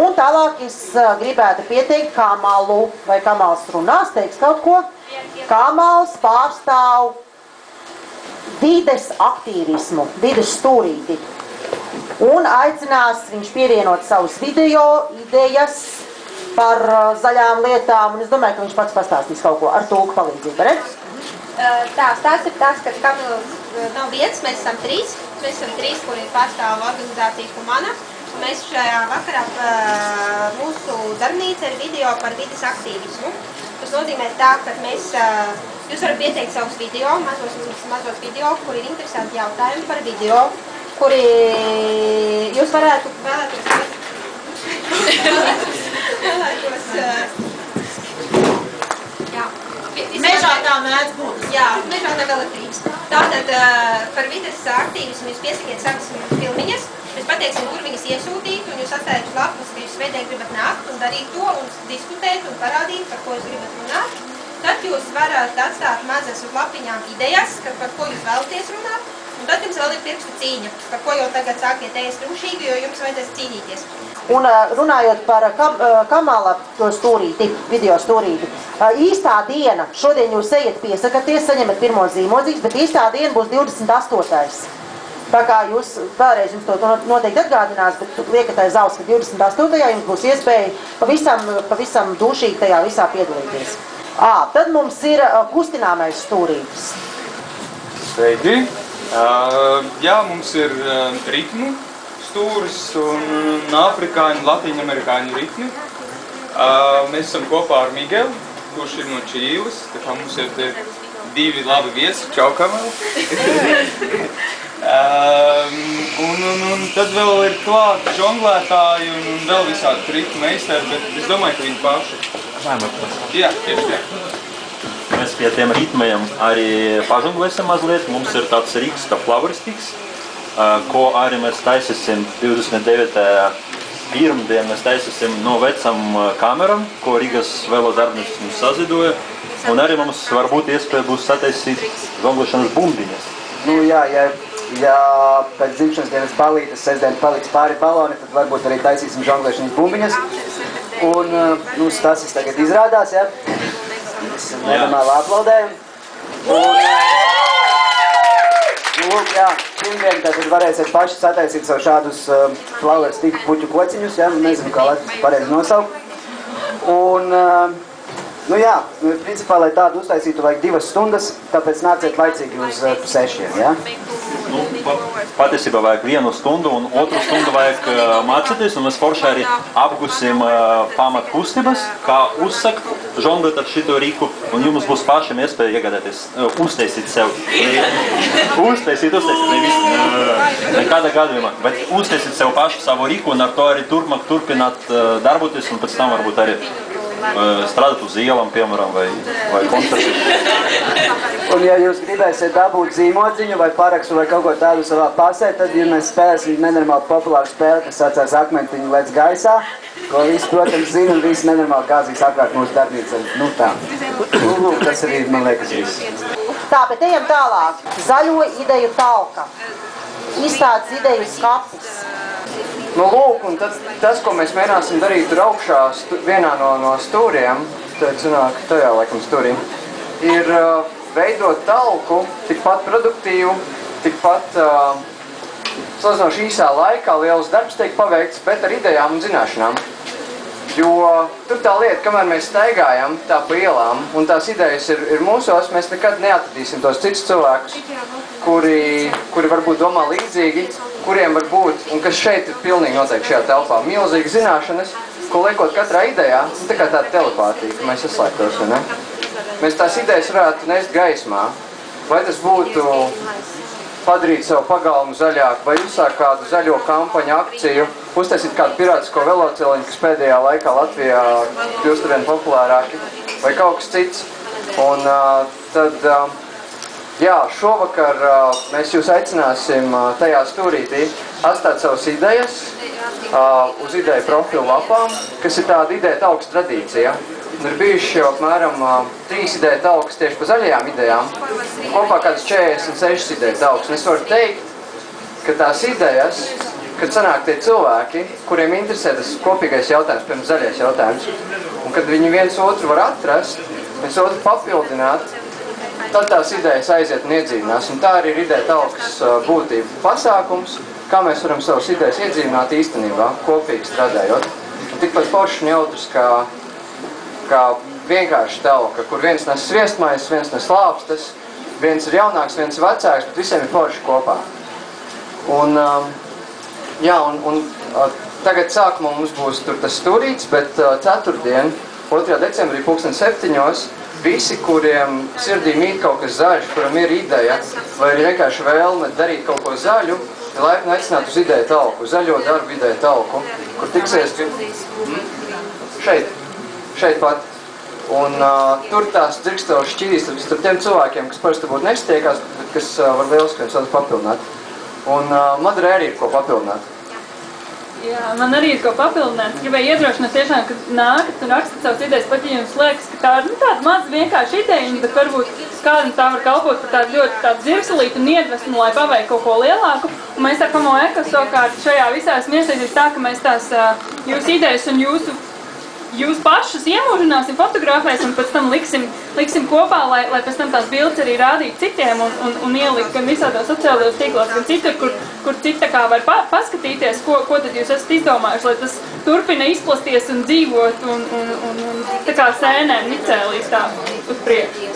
Un tālāk es gribētu pieteikt Kamalu, vai Kamals runās, teiks kaut ko. Kamals pārstāv vides aktīvismu, vides stūrīti. Un aicinās viņš pievienot savus video idejas par zaļām lietām, un es domāju, ka viņš pats pastāstīs kaut ko ar tūku palīdzību, redz? Tā stāsts ir tas, ka Kamilas nav viens, mēs esam trīs, kuri pārstāv organizāciju Humana. Mēs šajā vakarā, mūsu darbnīca ir video par vides aktīvismu. Tas nozīmē tā, ka jūs varat pieteikt savus video, mazos video, kur ir interesanti jautājumi par video, kuri jūs vēlētos Mežā tā mēdz būt. Jā, mežā nav elektrības. Tātad par vides aktīvismu jūs piesakiet savas filmiņas, mēs pateiksim, kur viņas iesūtīt, un jūs atstājat uz lapas, ka jūs svētdien gribat nākt un darīt to, un diskutēt un parādīt, par ko jūs gribat runāt. Tad jūs varat atstāt mazas uz lapiņām idejas, par ko jūs vēlaties runāt, un tad jums vēl ir pirkstu cīņa, par ko jau tagad sākiet ēst rumšīgi, jo jums vajadzēs cīnīties. Un runājot par Kamala to stūrīti, video stūrīti, īstā diena, šodien jūs ejat piesakaties, saņemat pirmo zīmodzīgs, bet īstā diena būs 28. Tā kā jūs vēlreiz jums to noteikti atgādinās, bet liekat aiz auss, ka 28. jums būs iespēja pavisam dušīgi tajā visā piedalīties. Tad mums ir kustināmais stūrītis. Sveiki! Jā, mums ir ritmu stūris un afrikāņu, latīņamerikāņu ritmi. Mēs esam kopā ar Miguelu, kurš ir no Čīles, tā kā mums ir te divi labi viesi, čau Kamala. Un tad vēl ir klāt žonglētāji un vēl visādi triku meistari, bet es domāju, ka viņi paši. Jā, tieši tā. Mēs pie tiem ritmiem arī pažonglēsim mazliet. Mums ir tāds rīks kā Flavoristiks, ko arī mēs taisīsim 29. pirmdien. Mēs taisīsim no vecam kameram, ko Rīgas velodarbnīcas mums sazidoja. Un arī mums varbūt iespēja būs sataisīt žonglēšanas bumbiņas. Nu jā, ja pēc dzimšanas dienas balītes sestdien paliks pāri baloni, tad varbūt arī taisīsim žonglēšanas bumbiņas. Un tas tagad izrādās, ja? Mēs nedomāli aplaudējam. Lūk, jā, pirmdien tad varēsiet paši sataisīt savu šādus Flavoristiku puķu kociņus, ja? Nezinu, kā latvijas pareizi nosaukt. Un, jā, principā, lai tādu uztaisītu vajag 2 stundas, tāpēc nāciet laicīgi uz 6, ja? Patiesībā vajag 1 stundu un 2 stundu vajag mācīties, un mēs forši arī apgusim pamat kustības, kā uzsakt, žonglēt ar šito rīku, un jums būs pašiem iespēja iegādāties, uztaisīt sev. Uztaisīt, nekādā gadījumā, bet uztaisīt sev pašu savu rīku un ar to arī turpināt darboties, un pēc tam varbūt arī strādāt uz ielām, piemēram, vai koncertiem. Un ja jūs gribēsiet dabūt zīmodziņu vai parakstu vai kaut ko tādu savā pasē, tad ja mēs spēlēsim nenormāli populāru spēli, kas saucās Akmentiņu lec gaisā, ko visi, protams, zina un visi nenormāli gāzīs apkārt mūsu darbnīcā. Nu tā. Tas arī, man liekas, viss. Tā, bet ejam tālāk. Zaļo ideju talka. Izstādes ideju skapus. Nu lūk, un tas, ko mēs mēģināsim darīt tur augšā vienā no stūriem, tad sanāk tajā laikam stūrī, ir veidot talku tikpat produktīvu, tikpat salīdzinoši īsā laikā liels darbs tiek paveikts, bet ar idejām un zināšanām. Jo tur tā lieta, kamēr mēs staigājam tā pa ielām un tās idejas ir mūsos, mēs nekad neatradīsim tos citus cilvēkus, kuri varbūt domā līdzīgi, kuriem var būt, un kas šeit ir pilnīgi noteikti šajā telpā, milzīgi zināšanas, ko liekot katrā idejā, tā kā tāda telepātija, ka mēs saslēgtos, vai ne? Mēs tās idejas varētu nest gaismā, vai tas būtu padarīt savu pagalmu zaļāku, vai uzsākt kādu zaļo kampaņu akciju, uztaisīt kādu pirātisko veloceliņu, kas pēdējā laikā Latvijā kļūst arvien populārāki, vai kaut kas cits. Un tad, jā, šovakar mēs jūs aicināsim tajā stūrītī atstāt savas idejas uz ideju profilu lapām, kas ir tāda ideja talkas tradīcija. Ir bijuši jau apmēram 3 ideja talkas tieši pa zaļajām idejām, kopā kādas 46 ideja talkas. Es varu teikt, ka tās idejas kad sanāk tie cilvēki, kuriem interesē tas kopīgais jautājums, pirms zaļais jautājums, un kad viņi viens otru var atrast, viens otru papildināt, tad tās idejas aiziet un iedzīvinās. Un tā arī ir ideja talkas būtība pasākums, kā mēs varam savas idejas iedzīvināt īstenībā, kopīgi strādājot. Un tikpat forši un jautrs kā vienkārši talka, kur viens nes sviestmaises, viens nes lāpstas, viens ir jaunāks, viens ir vecāks, bet visiem ir forši kopā. Un tagad sākumā mums būs tur tas stūrīts, bet ceturtdien, 2. decembrī, 7:00, visi, kuriem sirdī mīt kaut kas zaļš, kuram ir ideja, vai ir vienkārši vēlme darīt kaut ko zaļu, ir laipni aicināt uz ideju talku, zaļo darbu ideju talku, kur tiksies šeit pat. Un tur tās dzirksteles šķīdīs starp tiem cilvēkiem, kas parasti būtu nestiekās, bet kas var lieliski viens otru papildināt. Un Madara arī ir ko papildināt. Jā, man arī ir ko papildināt. Gribēju iedrošināt tiešām, ka nākat un rakstat savas idejas, pat ja jums liekas, ka tā ir tāda maza vienkārši ideja, bet varbūt kādam tā var kalpot par tādu ļoti dzirkselītu un iedvesmu, lai paveiktu kaut ko lielāku. Un mēs ar Kamo Eko savukārt šajā visā esam iesaistīti tā, ka mēs tās jūsu idejas un jūs pašus iemūžināsim, fotografēsim un pēc tam liksim kopā, lai pēc tam tās bildes arī rādītu citiem un ielikt gan visādos sociālajos tīklos, gan citur, kur citi tā kā var paskatīties, ko tad jūs esat izdomājuši, lai tas turpina izplasties un dzīvot un tā kā sēnēm nicēlīs tā uz priekšu.